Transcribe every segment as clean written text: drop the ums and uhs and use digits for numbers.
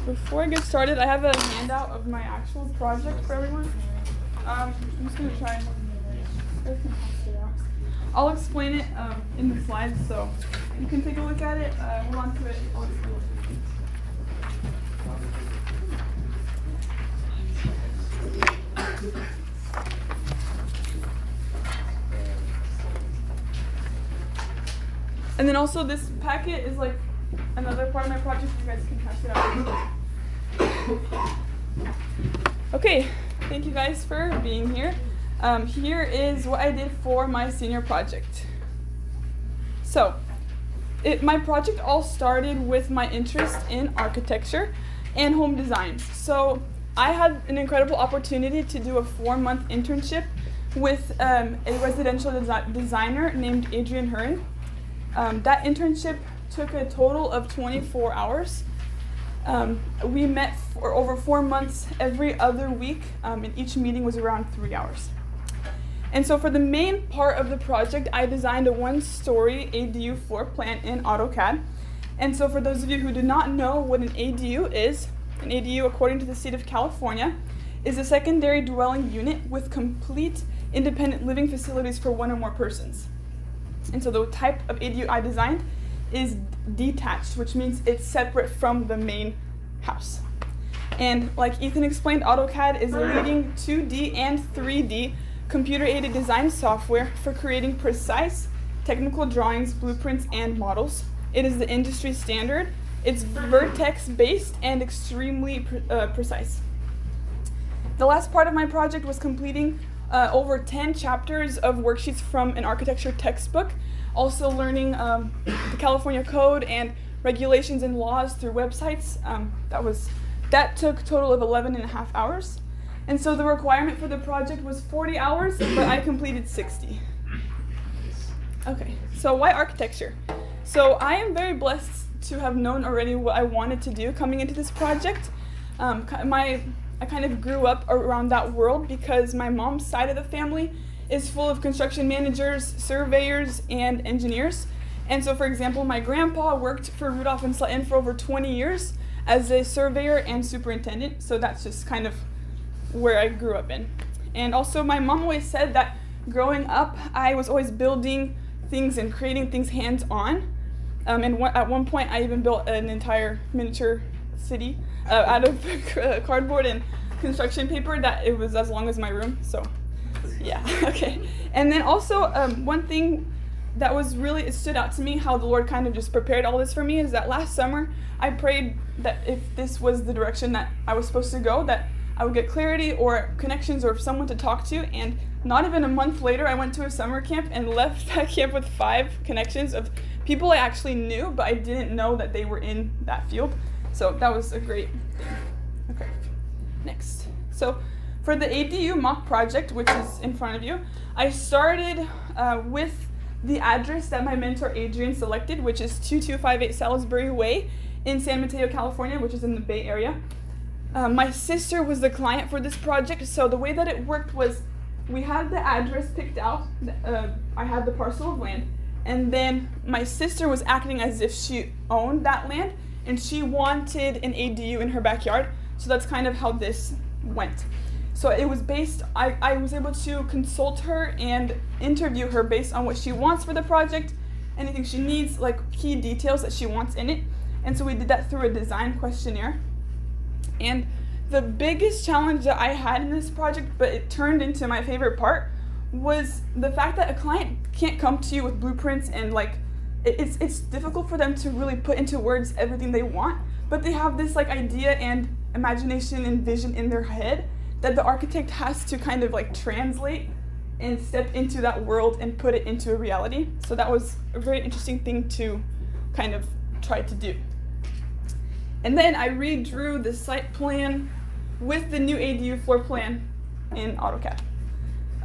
Before I get started, I have a handout of my actual project for everyone. I'm just going to try and I'll explain it in the slides, so you can take a look at it. Hold on to it. And then also this packet is like another part of my project. You guys can pass it out. Okay, thank you guys for being here. Here is what I did for my senior project. So, my project all started with my interest in architecture and home designs. So, I had an incredible opportunity to do a 4-month internship with a residential designer named Adrian Hurin. That internship took a total of 24 hours. We met for over 4 months every other week, and each meeting was around 3 hours. And so for the main part of the project, I designed a 1-story ADU floor plan in AutoCAD. And so for those of you who do not know what an ADU is, an ADU, according to the state of California, is a secondary dwelling unit with complete independent living facilities for 1 or more persons. And so the type of ADU I designed is detached, which means it's separate from the main house. And like Ethan explained, AutoCAD is a leading 2D and 3D computer-aided design software for creating precise technical drawings, blueprints, and models. It is the industry standard. It's vertex-based and extremely precise. The last part of my project was completing over 10 chapters of worksheets from an architecture textbook, also learning the California code and regulations and laws through websites. That took a total of 11.5 hours. And so the requirement for the project was 40 hours, but I completed 60. Okay, so why architecture? So I am very blessed to have known already what I wanted to do coming into this project. I kind of grew up around that world because my mom's side of the family is full of construction managers, surveyors, and engineers. And so, for example, my grandpa worked for Rudolph and Sletten for over 20 years as a surveyor and superintendent. So that's just kind of where I grew up in. And also, my mom always said that growing up, I was always building things and creating things hands-on. At one point, I even built an entire miniature city out of cardboard and construction paper that it was as long as my room. So, yeah, okay. And then also, one thing that was really, it stood out to me how the Lord kind of just prepared all this for me is that last summer, I prayed that if this was the direction that I was supposed to go, that I would get clarity or connections or someone to talk to. And not even a month later, I went to a summer camp and left that camp with 5 connections of people I actually knew, but I didn't know that they were in that field. So that was a great thing. Okay, next. So for the ADU mock project, which is in front of you, I started with the address that my mentor Adrian selected, which is 2258 Salisbury Way in San Mateo, California, which is in the Bay Area. My sister was the client for this project, so the way that it worked was we had the address picked out, I had the parcel of land, and then my sister was acting as if she owned that land, and she wanted an ADU in her backyard, so that's kind of how this went. So it was based, I was able to consult her and interview her based on what she wants for the project, anything she needs, like key details that she wants in it, and so we did that through a design questionnaire. And the biggest challenge that I had in this project, but it turned into my favorite part, was the fact that a client can't come to you with blueprints and like, it's difficult for them to really put into words everything they want, but they have this like idea and imagination and vision in their head that the architect has to kind of like translate and step into that world and put it into a reality. So that was a very interesting thing to kind of try to do. And then I redrew the site plan with the new ADU floor plan in AutoCAD.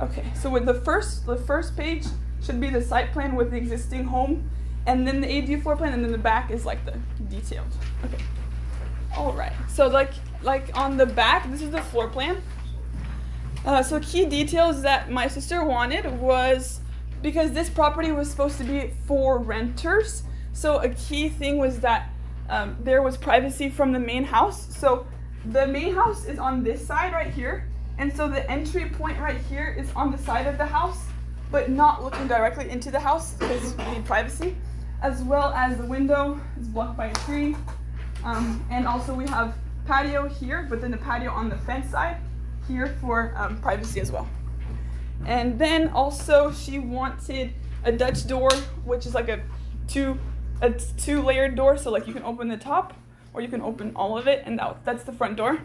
Okay, so with the first page should be the site plan with the existing home, and then the ADU floor plan, and then the back is like the detailed. Okay, all right. So like on the back, this is the floor plan. So key details that my sister wanted was, because this property was supposed to be for renters, so a key thing was that there was privacy from the main house. So the main house is on this side right here, and so the entry point right here is on the side of the house, but not looking directly into the house because we need privacy, as well as the window is blocked by a tree, and also we have patio here, but then the patio on the fence side here for privacy as well. And then also she wanted a Dutch door, which is like a two-layered door, so like you can open the top or you can open all of it, and that's the front door.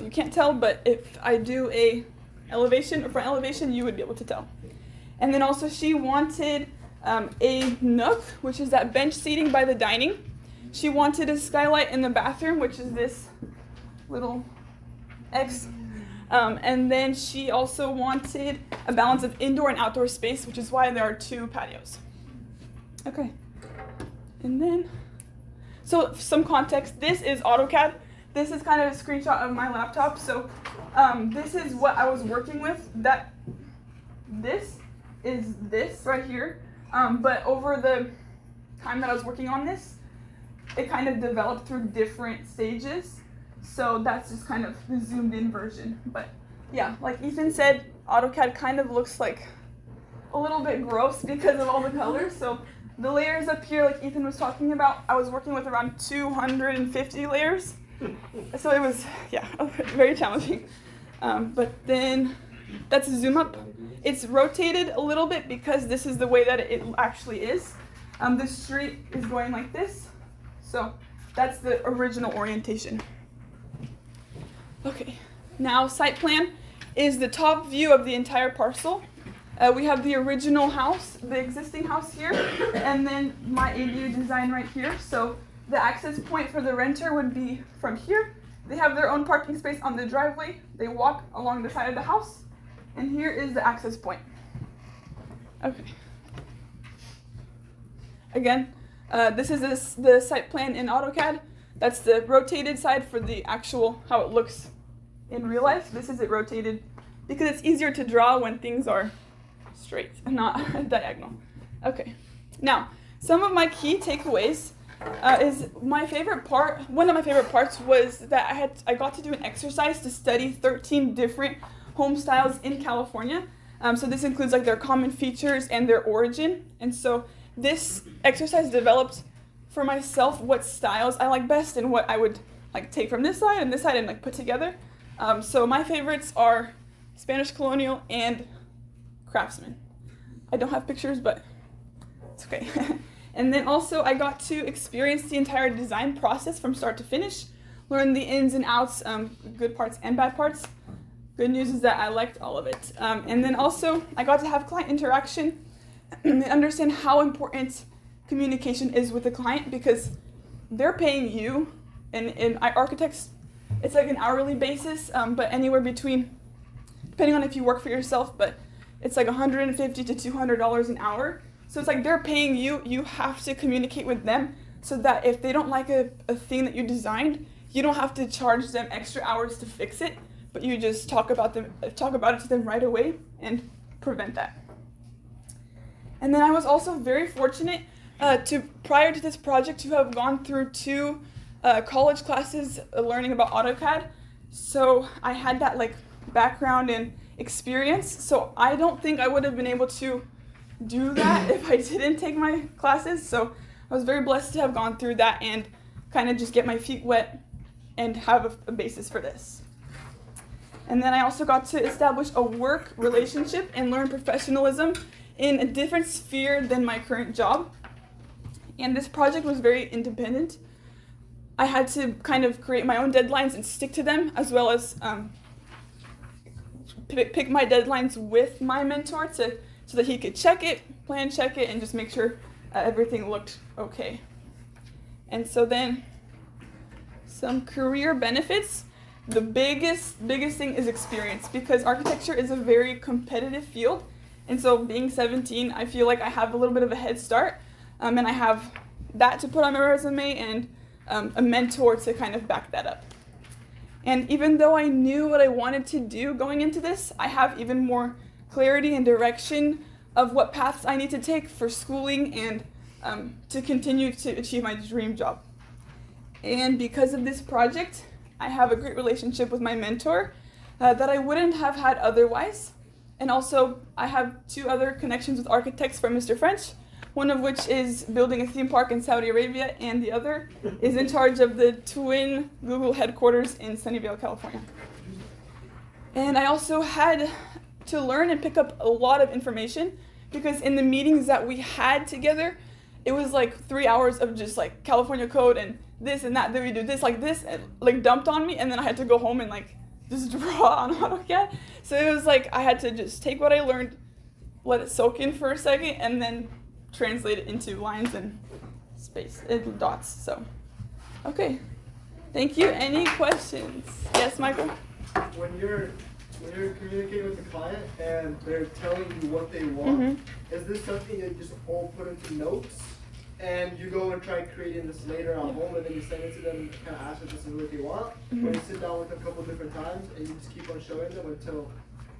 You can't tell, but if I do a elevation or front elevation, you would be able to tell. And then also she wanted a nook, which is that bench seating by the dining. She wanted a skylight in the bathroom, which is this little X. And then she also wanted a balance of indoor and outdoor space, which is why there are 2 patios. Okay. And then, so some context, this is AutoCAD. This is kind of a screenshot of my laptop. So this is what I was working with. This is this right here. But over the time that I was working on this, it kind of developed through different stages. So that's just kind of the zoomed in version. But yeah, like Ethan said, AutoCAD kind of looks like a little bit gross because of all the colors. So the layers up here, like Ethan was talking about, I was working with around 250 layers. So it was, yeah, very challenging. But then that's a zoom up. It's rotated a little bit because this is the way that it actually is. The street is going like this. So that's the original orientation. Okay, now site plan is the top view of the entire parcel. We have the original house, the existing house here, and then my ADU design right here. So the access point for the renter would be from here. They have their own parking space on the driveway. They walk along the side of the house, and here is the access point. Okay. Again, this is the site plan in AutoCAD. That's the rotated side for the actual, how it looks in real life. This is it rotated because it's easier to draw when things are straight and not diagonal. Okay, now some of my key takeaways is my favorite part. One of my favorite parts was that I got to do an exercise to study 13 different home styles in California. So this includes like their common features and their origin. And so this exercise developed for myself what styles I like best and what I would like take from this side and like put together. So my favorites are Spanish Colonial and Craftsman. I don't have pictures, but it's okay. And then also I got to experience the entire design process from start to finish, learn the ins and outs, good parts and bad parts. Good news is that I liked all of it. And then also I got to have client interaction and understand how important communication is with the client because they're paying you, and architects, it's like an hourly basis, but anywhere between, depending on if you work for yourself, but it's like $150 to $200 an hour. So it's like they're paying you, you have to communicate with them so that if they don't like a thing that you designed, you don't have to charge them extra hours to fix it, but you just talk about it to them right away and prevent that. And then I was also very fortunate prior to this project to have gone through 2 college classes learning about AutoCAD. So I had that like background and experience. So I don't think I would have been able to do that if I didn't take my classes. So I was very blessed to have gone through that and kind of just get my feet wet and have a basis for this. And then I also got to establish a work relationship and learn professionalism in a different sphere than my current job. And this project was very independent. I had to kind of create my own deadlines and stick to them, as well as pick my deadlines with my mentor so that he could check it, plan check it, and just make sure everything looked okay. And so then some career benefits. The biggest thing is experience, because architecture is a very competitive field. And so being 17, I feel like I have a little bit of a head start, and I have that to put on my resume and a mentor to kind of back that up. And even though I knew what I wanted to do going into this, I have even more clarity and direction of what paths I need to take for schooling and to continue to achieve my dream job. And because of this project, I have a great relationship with my mentor that I wouldn't have had otherwise. And also, I have 2 other connections with architects from Mr. French, one of which is building a theme park in Saudi Arabia, and the other is in charge of the twin Google headquarters in Sunnyvale, California. And I also had to learn and pick up a lot of information, because in the meetings that we had together, it was like 3 hours of just like California code and this and that, then we do this like this, and like dumped on me, and then I had to go home and like just draw on AutoCAD. So it was like I had to just take what I learned, let it soak in for a second, and then translate it into lines and space and dots. So, okay, thank you. Any questions? Yes, Michael? When you're communicating with the client and they're telling you what they want, is this something that you just all put into notes and you go and try creating this later at home and then you send it to them and kind of ask if this is what they want? Or you sit down with them a couple different times and you just keep on showing them until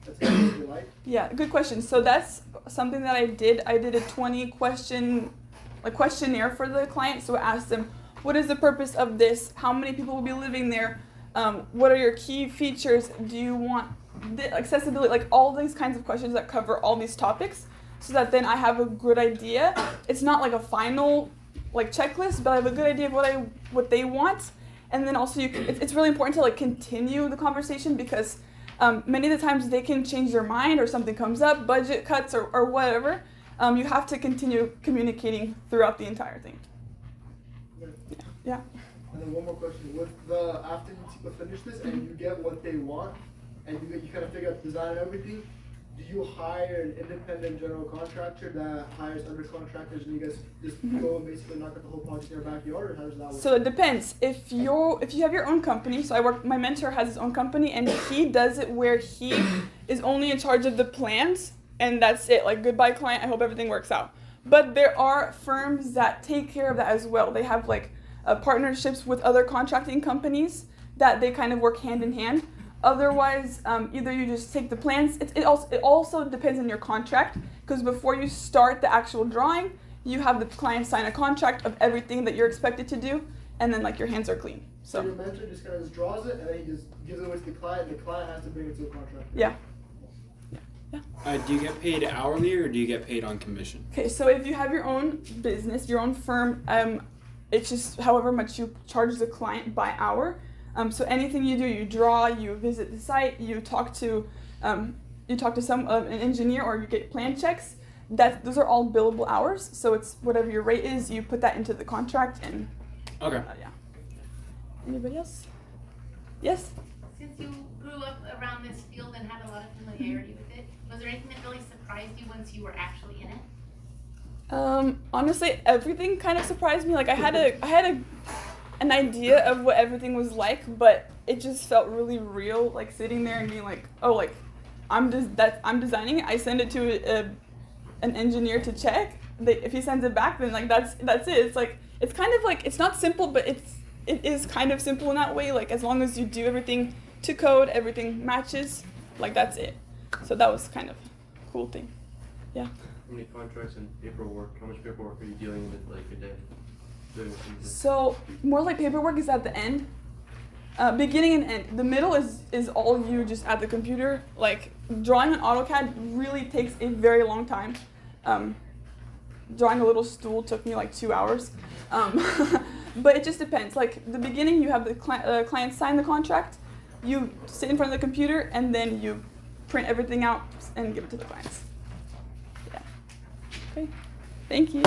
that's what you like? Yeah, good question. So that's something that I did. I did a 20 questionnaire for the client. So I asked them, what is the purpose of this? How many people will be living there? What are your key features? Do you want accessibility? Like all these kinds of questions that cover all these topics, so that then I have a good idea. It's not like a final like checklist, but I have a good idea of what they want. And then also it's really important to like continue the conversation, because many of the times they can change their mind or something comes up, budget cuts or whatever. You have to continue communicating throughout the entire thing. Yeah. And then one more question. After you finish this and you get what they want and you kind of figure out the design and everything, do you hire an independent general contractor that hires under contractors and you guys just go and basically knock out the whole project in your backyard, or how does that work? So it depends. If you have your own company, so my mentor has his own company and he does it where he is only in charge of the plans and that's it. Like, goodbye client, I hope everything works out. But there are firms that take care of that as well. They have like partnerships with other contracting companies that they kind of work hand in hand. Otherwise, either you just take the plans. It also depends on your contract, because before you start the actual drawing, you have the client sign a contract of everything that you're expected to do, and then like your hands are clean. So your mentor just kind of draws it, and then he just gives it away to the client, and the client has to bring it to a contractor. Yeah. Do you get paid hourly or do you get paid on commission? Okay, so if you have your own business, your own firm, it's just however much you charge the client by hour. So anything you do, you draw, you visit the site, you talk to an engineer, or you get plan checks. Those are all billable hours. So it's whatever your rate is, you put that into the contract, and okay. Yeah. Anybody else? Yes. Since you grew up around this field and had a lot of familiarity with it, was there anything that really surprised you once you were actually in it? Honestly, everything kind of surprised me. Like I had an idea of what everything was like, but it just felt really real. Like sitting there and being like, oh, like I'm designing it. I send it to an engineer to check. If he sends it back, then like that's it. It's like it's kind of like it's not simple, but it is kind of simple in that way. Like as long as you do everything to code, everything matches. Like that's it. So that was kind of a cool thing. Yeah. How many contracts and paperwork? How much paperwork are you dealing with like a day? So more like paperwork is at the end. Beginning and end. The middle is all you just at the computer. Like drawing on AutoCAD really takes a very long time. Drawing a little stool took me like 2 hours. But it just depends. Like the beginning, you have the client sign the contract. You sit in front of the computer and then you print everything out and give it to the clients. Yeah. Okay. Thank you.